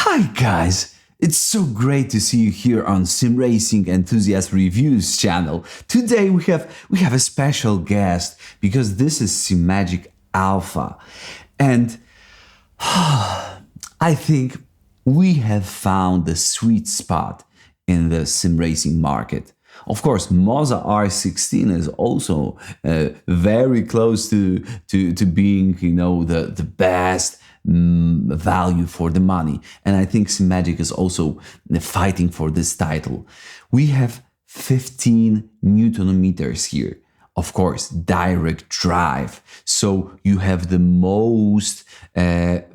Hi guys! It's so great to see you here on Simracing Enthusiast Reviews channel. Today we have a special guest because this is Simagic Alpha. And I think we have found the sweet spot in the sim racing market. Of course, Moza R16 is also very close to being, the best value for the money. And I think Simagic is also fighting for this title. We have 15 Newton meters here. Of course, direct drive. So you have the most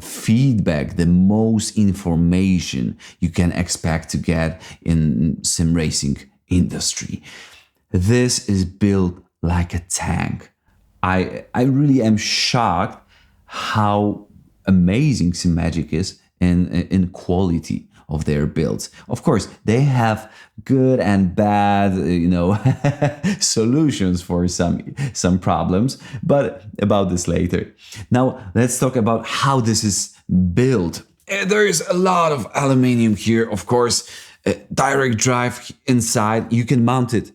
feedback, the most information you can expect to get in sim racing industry. This is built like a tank. I really am shocked how amazing Simagic is in quality of their builds. Of course, they have good and bad, solutions for some problems, but about this later. Now, let's talk about how this is built. There is a lot of aluminum here, of course. Direct drive inside. You can mount it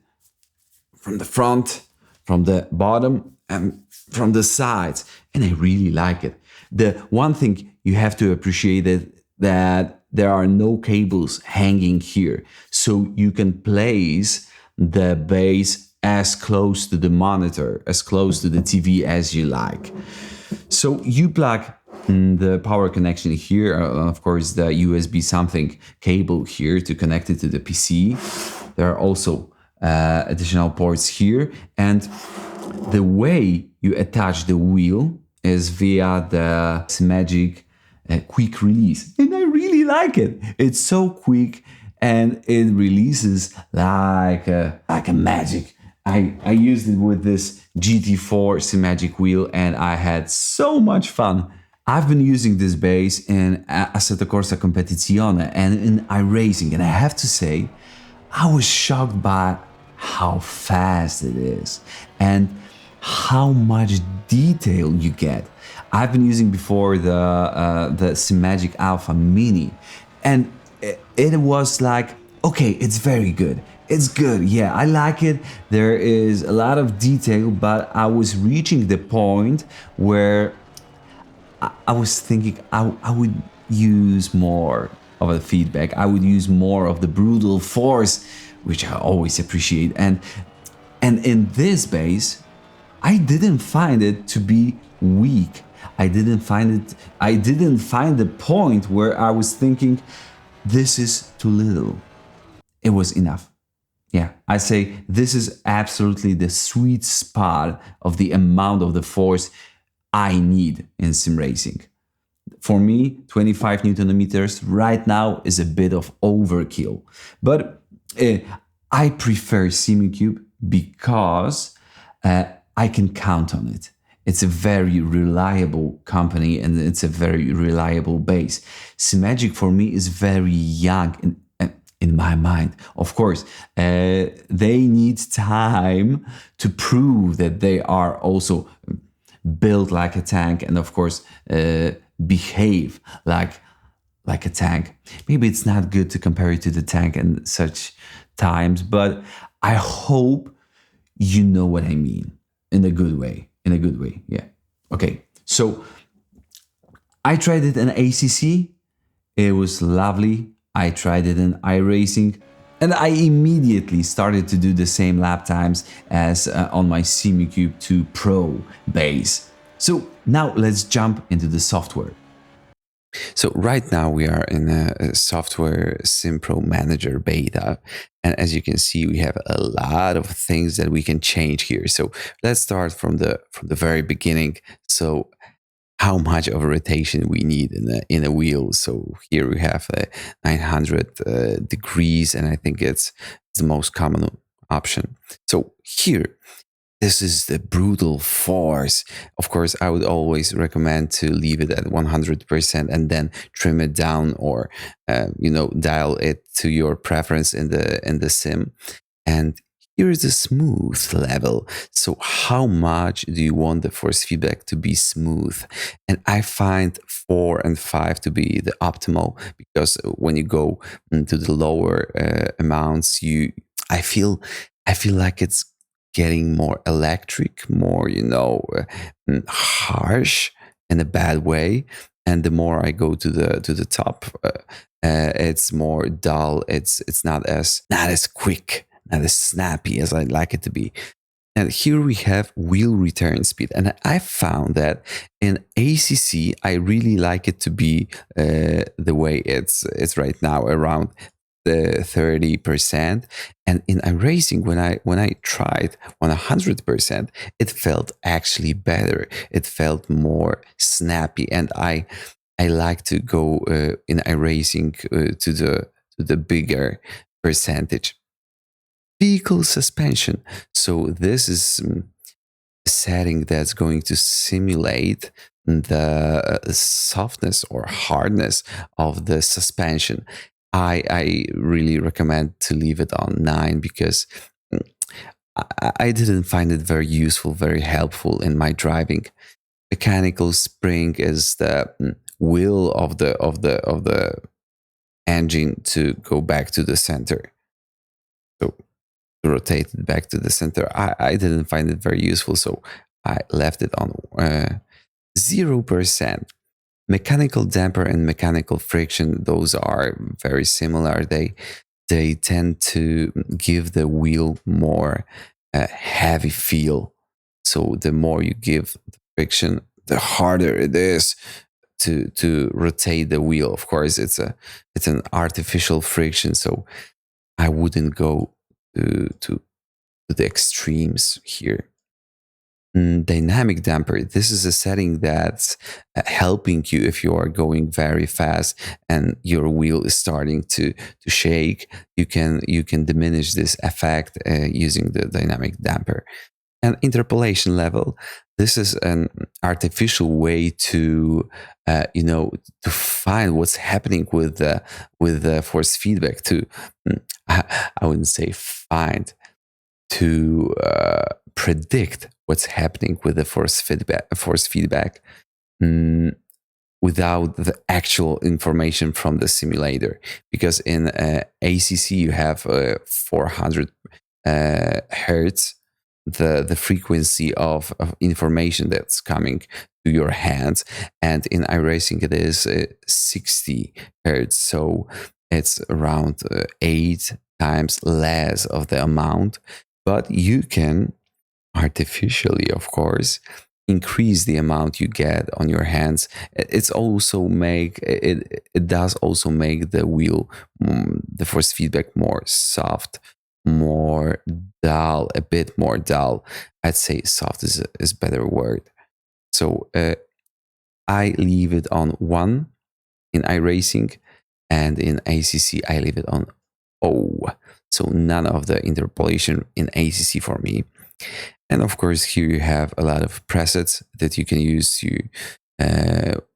from the front, from the bottom, and from the sides, and I really like it. The one thing you have to appreciate is that there are no cables hanging here, so you can place the base as close to the monitor, as close to the TV as you like. So you plug the power connection here, of course the USB something cable here to connect it to the PC. There are also additional ports here, and the way you attach the wheel is via the Simagic quick release, and I really like it. It's so quick and it releases like a magic. I used it with this GT4 Simagic wheel and I had so much fun. I've been using this base in Assetto Corsa Competizione and in iRacing, and I have to say, I was shocked by how fast it is and how much detail you get. I've been using before the Simagic Alpha Mini, and it was like, okay, it's very good. It's good, yeah, I like it. There is a lot of detail, but I was reaching the point where I was thinking I would use more of the feedback. I would use more of the brutal force, which I always appreciate. And in this base, I didn't find it to be weak. I didn't find the point where I was thinking, this is too little. It was enough. Yeah, I say this is absolutely the sweet spot of the amount of the force I need in sim racing. For me, 25 Newton meters right now is a bit of overkill, but I prefer Simicube because I can count on it. It's a very reliable company and it's a very reliable base. Simagic for me is very young in my mind. Of course, they need time to prove that they are also built like a tank and of course behave like a tank. Maybe it's not good to compare it to the tank in such times, but I hope you know what I mean in a good way. In a good way, yeah. Okay, so I tried it in ACC. It was lovely. I tried it in iRacing, and I immediately started to do the same lap times as on my Simicube 2 Pro base. So now let's jump into the software. So right now we are in a software SimPro Manager beta, and as you can see, we have a lot of things that we can change here. So let's start from the very beginning. So how much of a rotation we need in a wheel? So here we have 900 degrees, and I think it's the most common option. So here, this is the brutal force. Of course, I would always recommend to leave it at 100% and then trim it down, or dial it to your preference in the sim. And Here is the smooth level. So how much do you want the force feedback to be smooth? And I find 4 and 5 to be the optimal, because when you go to the lower amounts, I feel I feel like it's getting more electric, more harsh in a bad way. And the more I go to the top, it's more dull. It's not as quick, not as snappy as I'd like it to be. And here we have wheel return speed. And I found that in ACC, I really like it to be the way it's right now, around the 30%. And in iRacing, when I tried 100%, it felt actually better. It felt more snappy, and I like to go in iRacing to the bigger percentage. Vehicle suspension. So this is a setting that's going to simulate the softness or hardness of the suspension. I really recommend to leave it on 9, because mm, I didn't find it very useful, very helpful in my driving. Mechanical spring is the will of the engine to go back to the center. So to rotate it back to the center. I didn't find it very useful, so I left it on 0%. Mechanical damper and mechanical friction, those are very similar. They tend to give the wheel more heavy feel. So the more you give the friction, the harder it is to rotate the wheel. Of course, it's an artificial friction, so I wouldn't go to the extremes here. Dynamic damper. This is a setting that's helping you if you are going very fast and your wheel is starting to shake. You can diminish this effect using the dynamic damper. And interpolation level. This is an artificial way to find what's happening with the force feedback. I wouldn't say find, to predict what's happening with the force feedback without the actual information from the simulator. Because in ACC you have 400 hertz, the frequency of information that's coming to your hands, and in iRacing it is 60 hertz, so it's around 8 times less of the amount. But you can artificially, of course, increase the amount you get on your hands. It does also make the wheel, the force feedback, more soft, more dull, a bit more dull. I'd say soft is a better word. So I leave it on 1 in iRacing, and in ACC I leave it on 0. So none of the interpolation in ACC for me. And of course, here you have a lot of presets that you can use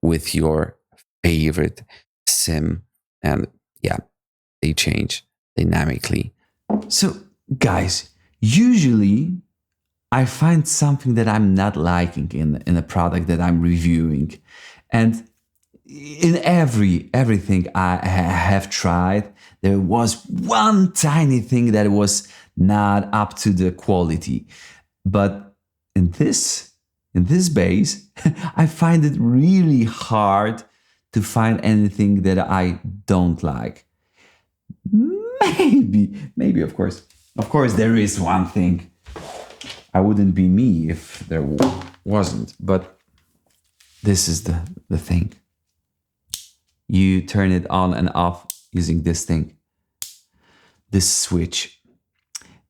with your favorite sim. And yeah, they change dynamically. So, guys, usually I find something that I'm not liking in a product that I'm reviewing. And in everything I have tried, there was one tiny thing that was not up to the quality. But in this base, I find it really hard to find anything that I don't like. Maybe, of course. Of course, there is one thing. I wouldn't be me if there wasn't. But this is the thing. You turn it on and off using this thing, this switch.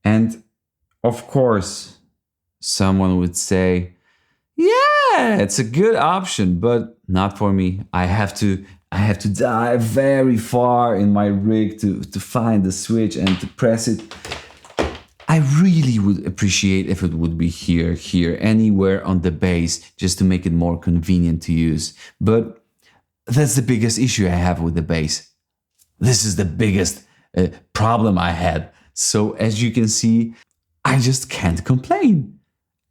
And of course, someone would say, yeah, it's a good option, but not for me. I have to dive very far in my rig to find the switch and to press it. I really would appreciate if it would be here, anywhere on the base, just to make it more convenient to use. But that's the biggest issue I have with the base. This is the biggest problem I had. So as you can see, I just can't complain.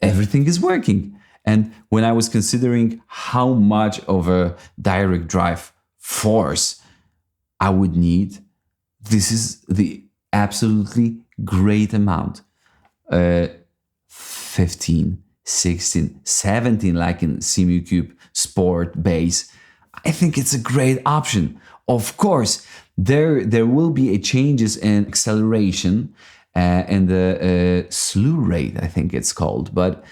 Everything is working. And when I was considering how much of a direct drive force I would need, this is the absolutely great amount. 15, 16, 17, like in SimuCube Sport Base. I think it's a great option. Of course, there will be a changes in acceleration and the slew rate, I think it's called, but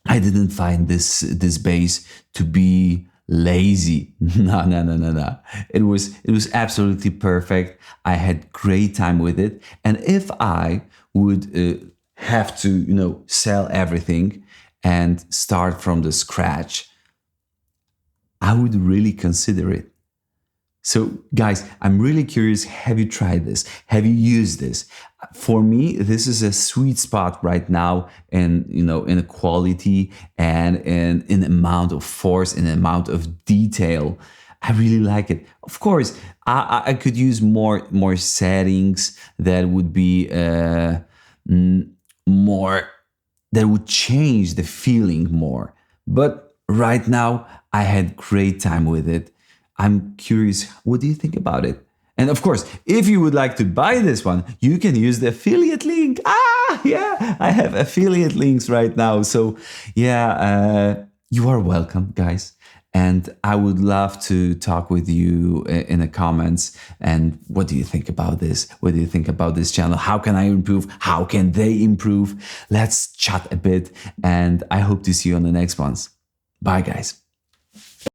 I didn't find this base to be lazy. No, no, no, no, no. It was absolutely perfect. I had great time with it, and if I would have to, sell everything and start from the scratch, I would really consider it. So, guys, I'm really curious. Have you tried this? Have you used this? For me, this is a sweet spot right now, in in quality and in amount of force, in amount of detail. I really like it. Of course, I could use more settings that would be more, that would change the feeling more. But right now, I had great time with it. I'm curious, what do you think about it? And of course, if you would like to buy this one, you can use the affiliate link. Yeah, I have affiliate links right now. So, yeah, you are welcome, guys. And I would love to talk with you in the comments. And what do you think about this? What do you think about this channel? How can I improve? How can they improve? Let's chat a bit. And I hope to see you on the next ones. Bye, guys.